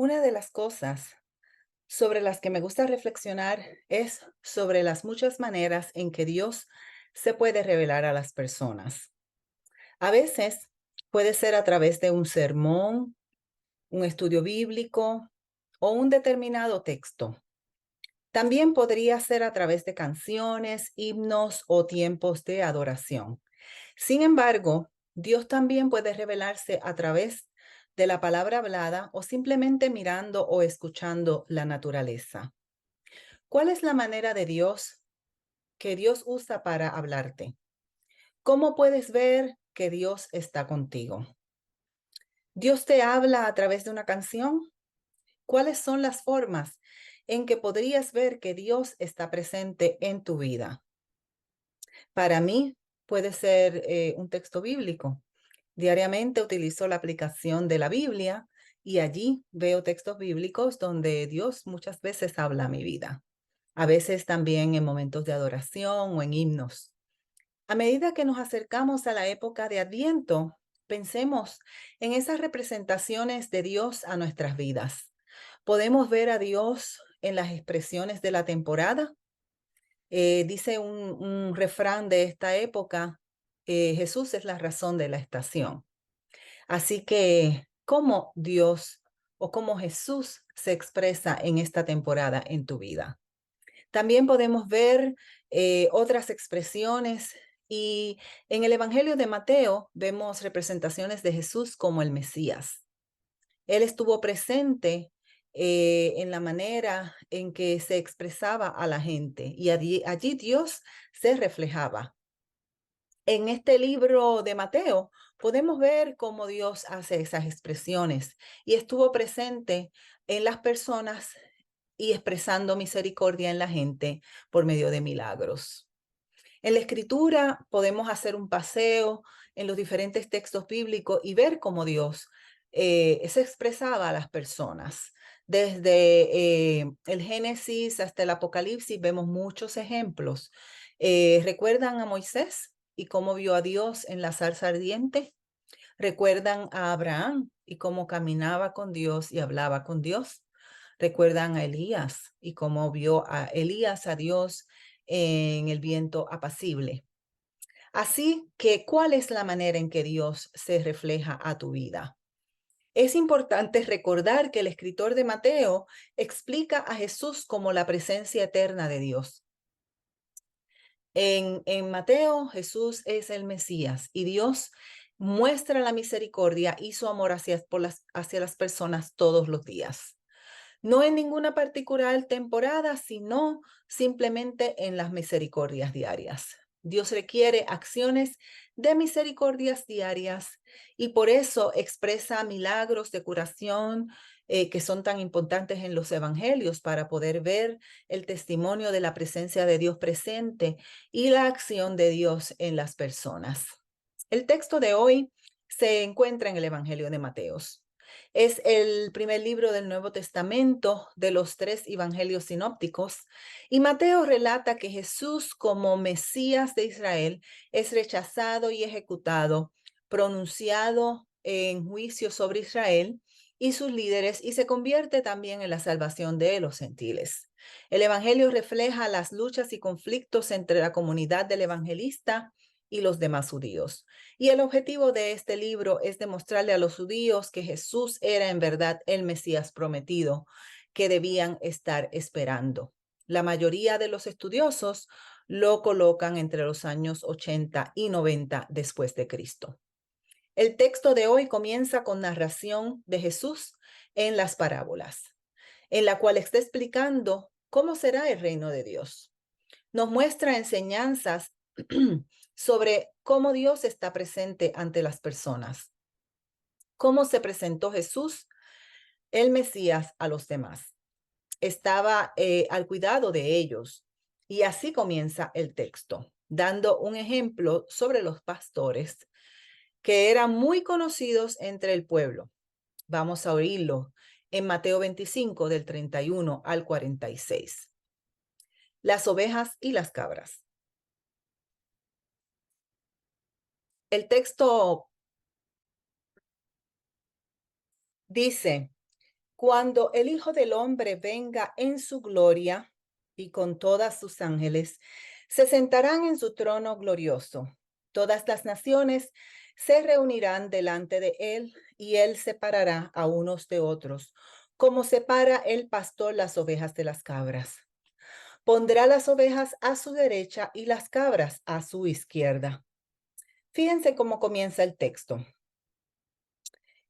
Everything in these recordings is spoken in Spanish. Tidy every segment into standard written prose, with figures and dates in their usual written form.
Una de las cosas sobre las que me gusta reflexionar es sobre las muchas maneras en que Dios se puede revelar a las personas. A veces puede ser a través de un sermón, un estudio bíblico o un determinado texto. También podría ser a través de canciones, himnos o tiempos de adoración. Sin embargo, Dios también puede revelarse a través de la palabra hablada o simplemente mirando o escuchando la naturaleza. ¿Cuál es la manera de Dios que Dios usa para hablarte? ¿Cómo puedes ver que Dios está contigo? ¿Dios te habla a través de una canción? ¿Cuáles son las formas en que podrías ver que Dios está presente en tu vida? Para mí puede ser un texto bíblico. Diariamente utilizo la aplicación de la Biblia y allí veo textos bíblicos donde Dios muchas veces habla a mi vida. A veces también en momentos de adoración o en himnos. A medida que nos acercamos a la época de Adviento, pensemos en esas representaciones de Dios a nuestras vidas. Podemos ver a Dios en las expresiones de la temporada. Dice un refrán de esta época, Jesús es la razón de la estación. Así que, ¿cómo Dios o cómo Jesús se expresa en esta temporada en tu vida? También podemos ver otras expresiones y en el Evangelio de Mateo vemos representaciones de Jesús como el Mesías. Él estuvo presente en la manera en que se expresaba a la gente y allí Dios se reflejaba. En este libro de Mateo podemos ver cómo Dios hace esas expresiones y estuvo presente en las personas y expresando misericordia en la gente por medio de milagros. En la escritura podemos hacer un paseo en los diferentes textos bíblicos y ver cómo Dios se expresaba a las personas. Desde el Génesis hasta el Apocalipsis vemos muchos ejemplos. ¿Recuerdan a Moisés y cómo vio a Dios en la zarza ardiente? ¿Recuerdan a Abraham y cómo caminaba con Dios y hablaba con Dios? ¿Recuerdan a Elías y cómo vio a Elías a Dios en el viento apacible? Así que, ¿cuál es la manera en que Dios se refleja a tu vida? Es importante recordar que el escritor de Mateo explica a Jesús como la presencia eterna de Dios. En Mateo, Jesús es el Mesías y Dios muestra la misericordia y su amor hacia las personas todos los días. No en ninguna particular temporada, sino simplemente en las misericordias diarias. Dios requiere acciones de misericordias diarias y por eso expresa milagros de curación que son tan importantes en los evangelios para poder ver el testimonio de la presencia de Dios presente y la acción de Dios en las personas. El texto de hoy se encuentra en el Evangelio de Mateos. Es el primer libro del Nuevo Testamento de los tres evangelios sinópticos y Mateo relata que Jesús como Mesías de Israel es rechazado y ejecutado, pronunciado en juicio sobre Israel y sus líderes y se convierte también en la salvación de los gentiles. El evangelio refleja las luchas y conflictos entre la comunidad del evangelista y los demás judíos. Y el objetivo de este libro es demostrarle a los judíos que Jesús era en verdad el Mesías prometido que debían estar esperando. La mayoría de los estudiosos lo colocan entre los años 80 y 90 después de Cristo. El texto de hoy comienza con narración de Jesús en las parábolas, en la cual está explicando cómo será el reino de Dios. Nos muestra enseñanzas sobre cómo Dios está presente ante las personas, cómo se presentó Jesús, el Mesías, a los demás. Estaba al cuidado de ellos. Y así comienza el texto, dando un ejemplo sobre los pastores que eran muy conocidos entre el pueblo. Vamos a oírlo en Mateo 25, del 31 al 46. Las ovejas y las cabras. El texto dice, Cuando el Hijo del Hombre venga en su gloria y con todas sus ángeles, se sentarán en su trono glorioso. Todas las naciones se reunirán delante de él y él separará a unos de otros, como separa el pastor las ovejas de las cabras. Pondrá las ovejas a su derecha y las cabras a su izquierda. Fíjense cómo comienza el texto.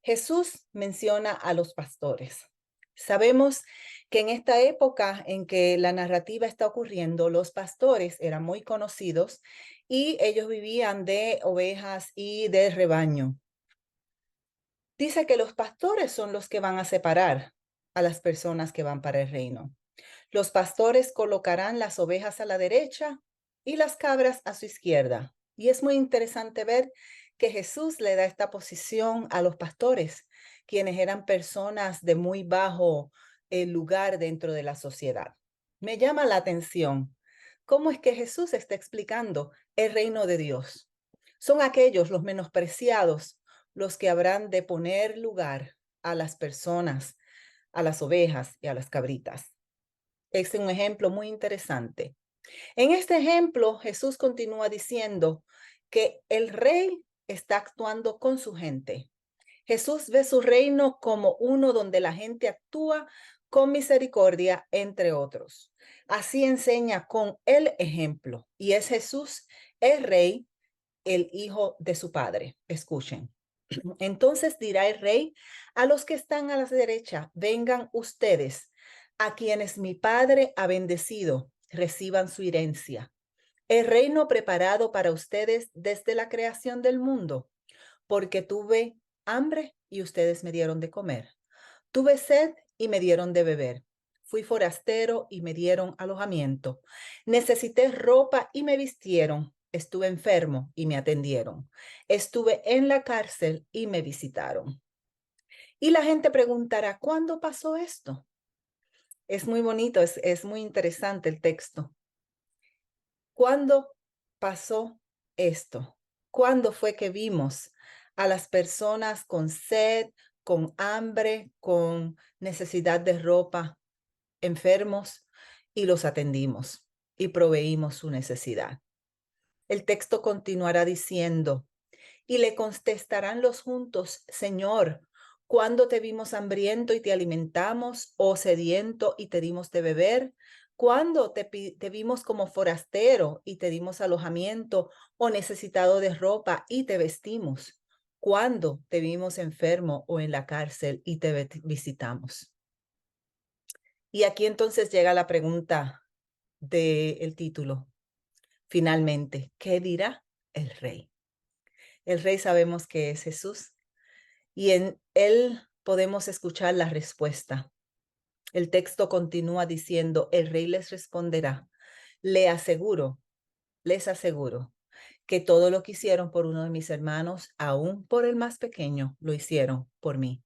Jesús menciona a los pastores. Sabemos que en esta época en que la narrativa está ocurriendo, los pastores eran muy conocidos y ellos vivían de ovejas y de rebaño. Dice que los pastores son los que van a separar a las personas que van para el reino. Los pastores colocarán las ovejas a la derecha y las cabras a su izquierda. Y es muy interesante ver que Jesús le da esta posición a los pastores, quienes eran personas de muy bajo lugar dentro de la sociedad. Me llama la atención cómo es que Jesús está explicando el reino de Dios. Son aquellos, los menospreciados, los que habrán de poner lugar a las personas, a las ovejas y a las cabritas. Es un ejemplo muy interesante. En este ejemplo, Jesús continúa diciendo que el rey está actuando con su gente. Jesús ve su reino como uno donde la gente actúa con misericordia, entre otros. Así enseña con el ejemplo. Y es Jesús, el rey, el hijo de su padre. Escuchen. Entonces dirá el rey a los que están a la derecha, vengan ustedes, a quienes mi padre ha bendecido, reciban su herencia. El reino preparado para ustedes desde la creación del mundo, porque tuve hambre y ustedes me dieron de comer. Tuve sed y me dieron de beber. Fui forastero y me dieron alojamiento. Necesité ropa y me vistieron. Estuve enfermo y me atendieron. Estuve en la cárcel y me visitaron. Y la gente preguntará, ¿cuándo pasó esto? Es muy bonito, es muy interesante el texto. ¿Cuándo pasó esto? ¿Cuándo fue que vimos a las personas con sed, con hambre, con necesidad de ropa, enfermos, y los atendimos y proveímos su necesidad? El texto continuará diciendo, y le contestarán los juntos, Señor, ¿cuándo te vimos hambriento y te alimentamos, o sediento y te dimos de beber? ¿Cuándo te vimos como forastero y te dimos alojamiento, o necesitado de ropa y te vestimos? ¿Cuándo te vimos enfermo o en la cárcel y te visitamos? Y aquí entonces llega la pregunta del título. Finalmente, ¿qué dirá el rey? El rey sabemos que es Jesús y en él podemos escuchar la respuesta. El texto continúa diciendo, el rey les responderá, les aseguro que todo lo que hicieron por uno de mis hermanos, aún por el más pequeño, lo hicieron por mí.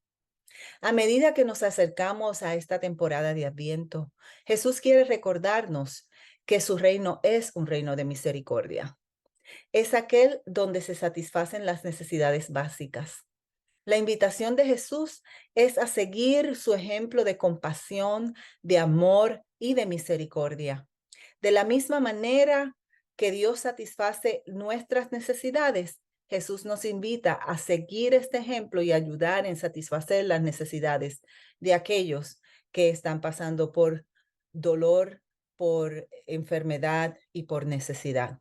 A medida que nos acercamos a esta temporada de Adviento, Jesús quiere recordarnos que su reino es un reino de misericordia. Es aquel donde se satisfacen las necesidades básicas. La invitación de Jesús es a seguir su ejemplo de compasión, de amor y de misericordia. De la misma manera que Dios satisface nuestras necesidades, Jesús nos invita a seguir este ejemplo y ayudar en satisfacer las necesidades de aquellos que están pasando por dolor, por enfermedad y por necesidad.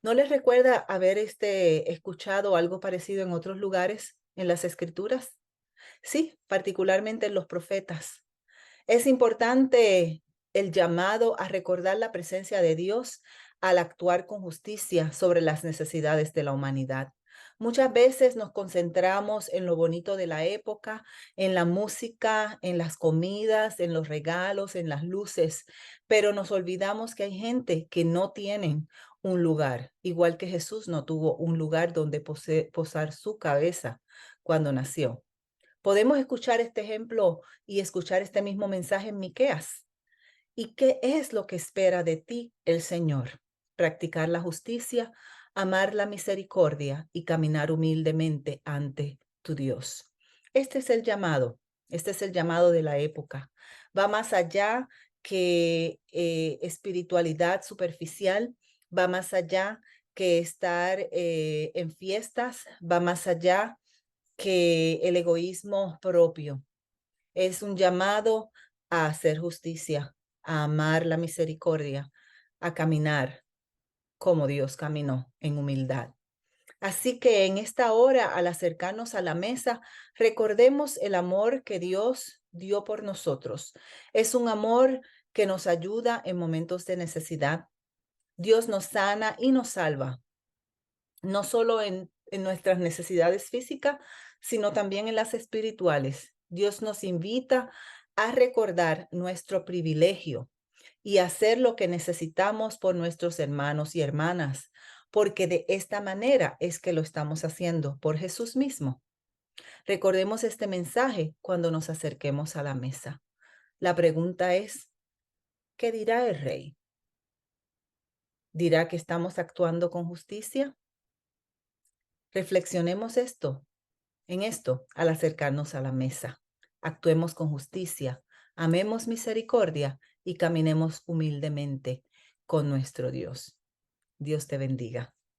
¿No les recuerda haber escuchado algo parecido en otros lugares en las escrituras? Sí, particularmente en los profetas. Es importante el llamado a recordar la presencia de Dios al actuar con justicia sobre las necesidades de la humanidad. Muchas veces nos concentramos en lo bonito de la época, en la música, en las comidas, en los regalos, en las luces, pero nos olvidamos que hay gente que no tienen un lugar, igual que Jesús no tuvo un lugar donde posar su cabeza cuando nació. Podemos escuchar este ejemplo y escuchar este mismo mensaje en Miqueas. ¿Y qué es lo que espera de ti el Señor? Practicar la justicia, amar la misericordia y caminar humildemente ante tu Dios. Este es el llamado Este es el llamado de la época. Va más allá que espiritualidad superficial, va más allá que estar en fiestas, va más allá que el egoísmo propio. Es un llamado a hacer justicia, a amar la misericordia, a caminar como Dios caminó en humildad. Así que en esta hora, al acercarnos a la mesa, recordemos el amor que Dios dio por nosotros. Es un amor que nos ayuda en momentos de necesidad. Dios nos sana y nos salva, no solo en nuestras necesidades físicas, sino también en las espirituales. Dios nos invita a recordar nuestro privilegio y hacer lo que necesitamos por nuestros hermanos y hermanas, porque de esta manera es que lo estamos haciendo por Jesús mismo. Recordemos este mensaje cuando nos acerquemos a la mesa. La pregunta es, ¿qué dirá el rey? ¿Dirá que estamos actuando con justicia? Reflexionemos en esto al acercarnos a la mesa. Actuemos con justicia, amemos misericordia y caminemos humildemente con nuestro Dios. Dios te bendiga.